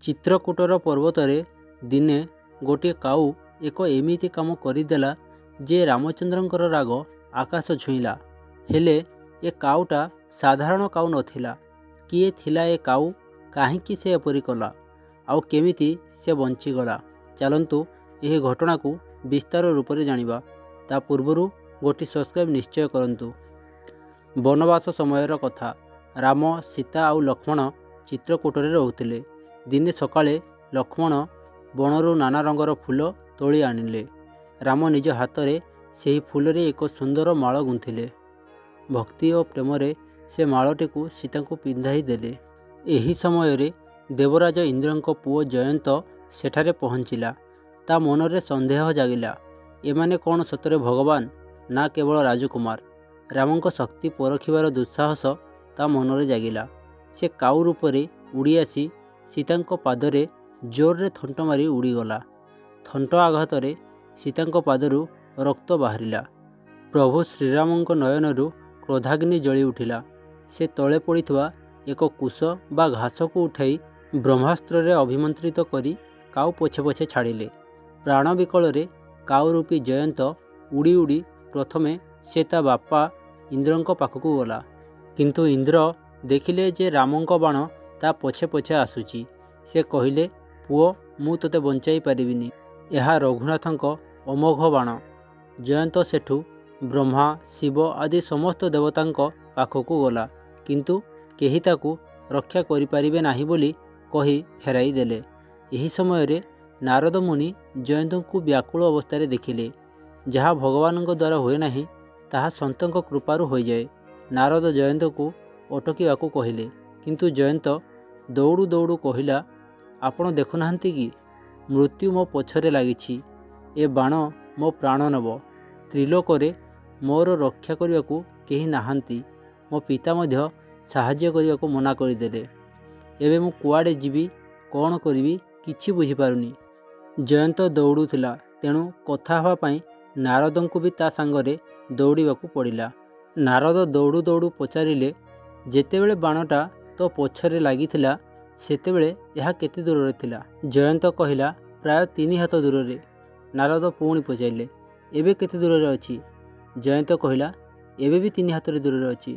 ଚିତ୍ରକୂଟର ପର୍ବତରେ ଦିନେ ଗୋଟିଏ କାଉ ଏକ ଏମିତି କାମ କରିଦେଲା ଯେ ରାମଚନ୍ଦ୍ରଙ୍କର ରାଗ ଆକାଶ ଛୁଇଁଲା। ହେଲେ ଏ କାଉଟା ସାଧାରଣ କାଉ ନଥିଲା। କିଏ ଥିଲା ଏ କାଉ? କାହିଁକି ସେ ଏପରି କଲା? ଆଉ କେମିତି ସେ ବଞ୍ଚିଗଲା? ଚାଲନ୍ତୁ ଏହି ଘଟଣାକୁ ବିସ୍ତାର ରୂପରେ ଜାଣିବା। ତା ପୂର୍ବରୁ ଗୋଟିଏ ସବସ୍କ୍ରାଇବ୍ ନିଶ୍ଚୟ କରନ୍ତୁ। ବନବାସ ସମୟର କଥା। ରାମ, ସୀତା ଆଉ ଲକ୍ଷ୍ମଣ ଚିତ୍ରକୂଟରେ ରହୁଥିଲେ। ଦିନେ ସକାଳେ ଲକ୍ଷ୍ମଣ ବଣରୁ ନାନା ରଙ୍ଗର ଫୁଲ ତୋଳି ଆଣିଲେ। ରାମ ନିଜ ହାତରେ ସେହି ଫୁଲରେ ଏକ ସୁନ୍ଦର ମାଳ ଗୁନ୍ଥିଲେ। ଭକ୍ତି ଓ ପ୍ରେମରେ ସେ ମାଳଟିକୁ ସୀତାଙ୍କୁ ପିନ୍ଧାଇ ଦେଲେ। ଏହି ସମୟରେ ଦେବରାଜ ଇନ୍ଦ୍ରଙ୍କ ପୁଅ ଜୟନ୍ତ ସେଠାରେ ପହଞ୍ଚିଲା। ତା ମନରେ ସନ୍ଦେହ ଜାଗିଲା। ଏମାନେ କ'ଣ ସତରେ ଭଗବାନ ନା କେବଳ ରାଜକୁମାର? ରାମଙ୍କ ଶକ୍ତି ପରଖିବାର ଦୁଃସାହସ ତା ମନରେ ଜାଗିଲା। ସେ କାଉ ରୂପରେ ଉଡ଼ି ଆସି ସୀତାଙ୍କ ପାଦରେ ଜୋରରେ ଥଣ୍ଟ ମାରି ଉଡ଼ିଗଲା। ଥଣ୍ଟ ଆଘାତରେ ସୀତାଙ୍କ ପାଦରୁ ରକ୍ତ ବାହାରିଲା। ପ୍ରଭୁ ଶ୍ରୀରାମଙ୍କ ନୟନରୁ କ୍ରୋଧାଗ୍ନି ଜଳି ଉଠିଲା। ସେ ତଳେ ପଡ଼ିଥିବା ଏକ କୁଶ ବା ଘାସକୁ ଉଠାଇ ବ୍ରହ୍ମାସ୍ତ୍ରରେ ଅଭିମନ୍ତ୍ରିତ କରି କାଉ ପଛେ ପଛେ ଛାଡ଼ିଲେ। ପ୍ରାଣ ବିକଳରେ କାଉ ରୂପୀ ଜୟନ୍ତ ଉଡ଼ି ଉଡ଼ି ପ୍ରଥମେ ସେ ତା ବାପା ଇନ୍ଦ୍ରଙ୍କ ପାଖକୁ ଗଲା। କିନ୍ତୁ ଇନ୍ଦ୍ର ଦେଖିଲେ ଯେ ରାମଙ୍କ ବାଣ ତା ପଛେ ପଛେ ଆସୁଛି। ସେ କହିଲେ, ପୁଅ, ମୁଁ ତୋତେ ବଞ୍ଚାଇ ପାରିବିନି। ଏହା ରଘୁନାଥଙ୍କ ଅମୋଘ ବାଣ। ଜୟନ୍ତ ସେଠୁ ବ୍ରହ୍ମା, ଶିବ ଆଦି ସମସ୍ତ ଦେବତାଙ୍କ ପାଖକୁ ଗଲା। କିନ୍ତୁ କେହି ତାକୁ ରକ୍ଷା କରିପାରିବେ ନାହିଁ ବୋଲି କହି ଫେରାଇ ଦେଲେ। ଏହି ସମୟରେ ନାରଦ ମୁନି ଜୟନ୍ତଙ୍କୁ ବ୍ୟାକୁଳ ଅବସ୍ଥାରେ ଦେଖିଲେ। ଯାହା ଭଗବାନଙ୍କ ଦ୍ୱାରା ହୁଏ ନାହିଁ ତାହା ସନ୍ତଙ୍କ କୃପାରୁ ହୋଇଯାଏ। ନାରଦ ଜୟନ୍ତକୁ ଅଟକିବାକୁ କହିଲେ। କିନ୍ତୁ ଜୟନ୍ତ ଦୌଡ଼ୁ ଦୌଡ଼ୁ କହିଲା, ଆପଣ ଦେଖୁନାହାନ୍ତି କି ମୃତ୍ୟୁ ମୋ ପଛରେ ଲାଗିଛି। ଏ ବାଣ ମୋ ପ୍ରାଣ ନେବ। ତ୍ରିଲୋକରେ ମୋର ରକ୍ଷା କରିବାକୁ କେହି ନାହାନ୍ତି। ମୋ ପିତା ମଧ୍ୟ ସାହାଯ୍ୟ କରିବାକୁ ମନା କରିଦେଲେ। ଏବେ ମୁଁ କୁଆଡ଼େ ଯିବି, କ'ଣ କରିବି କିଛି ବୁଝିପାରୁନି। ଜୟନ୍ତ ଦୌଡ଼ୁଥିଲା। ତେଣୁ କଥା ହେବା ପାଇଁ ନାରଦଙ୍କୁ ବି ତା ସାଙ୍ଗରେ ଦୌଡ଼ିବାକୁ ପଡ଼ିଲା। ନାରଦ ଦୌଡ଼ୁ ଦୌଡ଼ୁ ପଚାରିଲେ, ଯେତେବେଳେ ବାଣଟା ତୋ ପଛରେ ଲାଗିଥିଲା ସେତେବେଳେ ଏହା କେତେ ଦୂରରେ ଥିଲା? ଜୟନ୍ତ କହିଲା, ପ୍ରାୟ 3 ହାତ ଦୂରରେ। ନାରଦ ପୁଣି ପଚାରିଲେ, ଏବେ କେତେ ଦୂରରେ ଅଛି? ଜୟନ୍ତ କହିଲା, ଏବେ ବି 3 ହାତରେ ଦୂରରେ ଅଛି।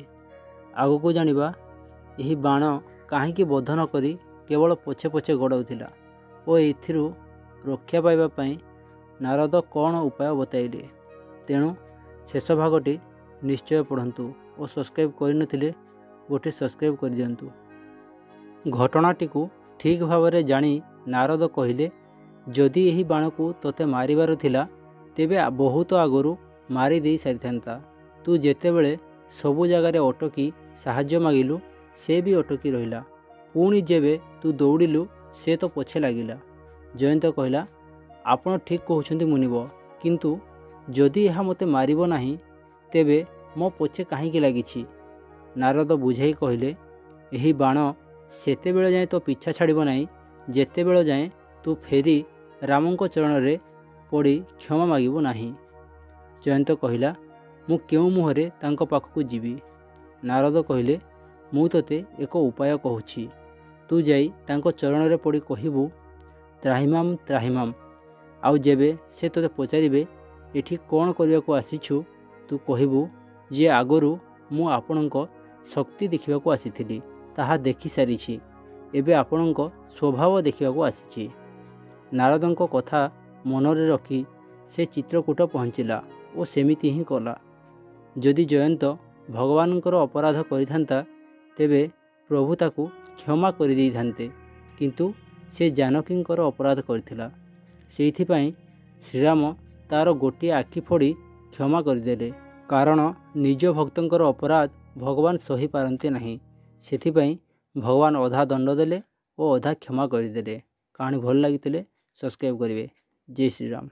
ଆଗକୁ ଜାଣିବା ଏହି ବାଣ କାହିଁକି ବୋଧ ନ କରି କେବଳ ପଛେ ପଛେ ଗଡ଼ାଉଥିଲା ଓ ଏଥିରୁ ରକ୍ଷା ପାଇବା ପାଇଁ ନାରଦ କ'ଣ ଉପାୟ ବତାଇଲେ। ତେଣୁ ଶେଷ ଭାଗଟି ନିଶ୍ଚୟ ପଢ଼ନ୍ତୁ ଓ ସବସ୍କ୍ରାଇବ୍ କରିନଥିଲେ ଗୋଟିଏ ସବସ୍କ୍ରାଇବ୍ କରିଦିଅନ୍ତୁ। ଘଟଣାଟିକୁ ଠିକ୍ ଭାବରେ ଜାଣି ନାରଦ କହିଲେ, ଯଦି ଏହି ବାଣକୁ ତୋତେ ମାରିବାର ଥିଲା ତେବେ ବହୁତ ଆଗରୁ ମାରି ଦେଇ ସାରିଥାନ୍ତା। ତୁ ଯେତେବେଳେ ସବୁ ଜାଗାରେ ଅଟକି ସାହାଯ୍ୟ ମାଗିଲୁ ସେ ବି ଅଟକି ରହିଲା। ପୁଣି ଯେବେ ତୁ ଦୌଡ଼ିଲୁ ସେ ତ ପଛେ ଲାଗିଲା। ଜୟନ୍ତ କହିଲା, ଆପଣ ଠିକ୍ କହୁଛନ୍ତି ମୁନିବ, କିନ୍ତୁ ଯଦି ଏହା ମୋତେ ମାରିବ ନାହିଁ ତେବେ ମୋ ପଛେ କାହିଁକି ଲାଗିଛି? ନାରଦ ବୁଝାଇ କହିଲେ, ଏହି ବାଣ ସେତେବେଳେ ଯାଏଁ ତୋ ପିଛା ଛାଡ଼ିବ ନାହିଁ ଯେତେବେଳେ ଯାଏଁ ତୁ ଫେରି ରାମଙ୍କ ଚରଣରେ ପଡ଼ି କ୍ଷମା ମାଗିବୁ ନାହିଁ। ଜୟନ୍ତ କହିଲା, ମୁଁ କେଉଁ ମୁହଁରେ ତାଙ୍କ ପାଖକୁ ଯିବି? ନାରଦ କହିଲେ, ମୁଁ ତୋତେ ଏକ ଉପାୟ କହୁଛି। ତୁ ଯାଇ ତାଙ୍କ ଚରଣରେ ପଡ଼ି କହିବୁ, ତ୍ରାହିମାମ୍ ତ୍ରାହିମାମ୍। ଆଉ ଯେବେ ସେ ତୋତେ ପଚାରିବେ ଏଠି କ'ଣ କରିବାକୁ ଆସିଛୁ, ତୁ କହିବୁ ଯେ ଆଗରୁ ମୁଁ ଆପଣଙ୍କ ଶକ୍ତି ଦେଖିବାକୁ ଆସିଥିଲି, ତାହା ଦେଖିସାରିଛି। ଏବେ ଆପଣଙ୍କ ସ୍ୱଭାବ ଦେଖିବାକୁ ଆସିଛି। ନାରଦଙ୍କ କଥା ମନରେ ରଖି ସେ ଚିତ୍ରକୂଟ ପହଞ୍ଚିଲା ଓ ସେମିତି ହିଁ କଲା। ଯଦି ଜୟନ୍ତ ଭଗବାନଙ୍କର ଅପରାଧ କରିଥାନ୍ତା ତେବେ ପ୍ରଭୁ ତାକୁ କ୍ଷମା କରିଦେଇଥାନ୍ତେ। କିନ୍ତୁ ସେ ଜାନକୀଙ୍କର ଅପରାଧ କରିଥିଲା। ସେଇଥିପାଇଁ ଶ୍ରୀରାମ ତାର ଗୋଟିଏ ଆଖି ଫୋଡ଼ି କ୍ଷମା କରିଦେଲେ। କାରଣ ନିଜ ଭକ୍ତଙ୍କର ଅପରାଧ ଭଗବାନ ସହିପାରନ୍ତି ନାହିଁ। ସେଥିପାଇଁ ଭଗବାନ ଅଧା ଦଣ୍ଡ ଦେଲେ ଓ ଅଧା କ୍ଷମା କରିଦେଲେ। କାହାଣୀ ଭଲ ଲାଗିଥିଲେ ସବସ୍କ୍ରାଇବ୍ କରିବେ। ଜୟ ଶ୍ରୀରାମ।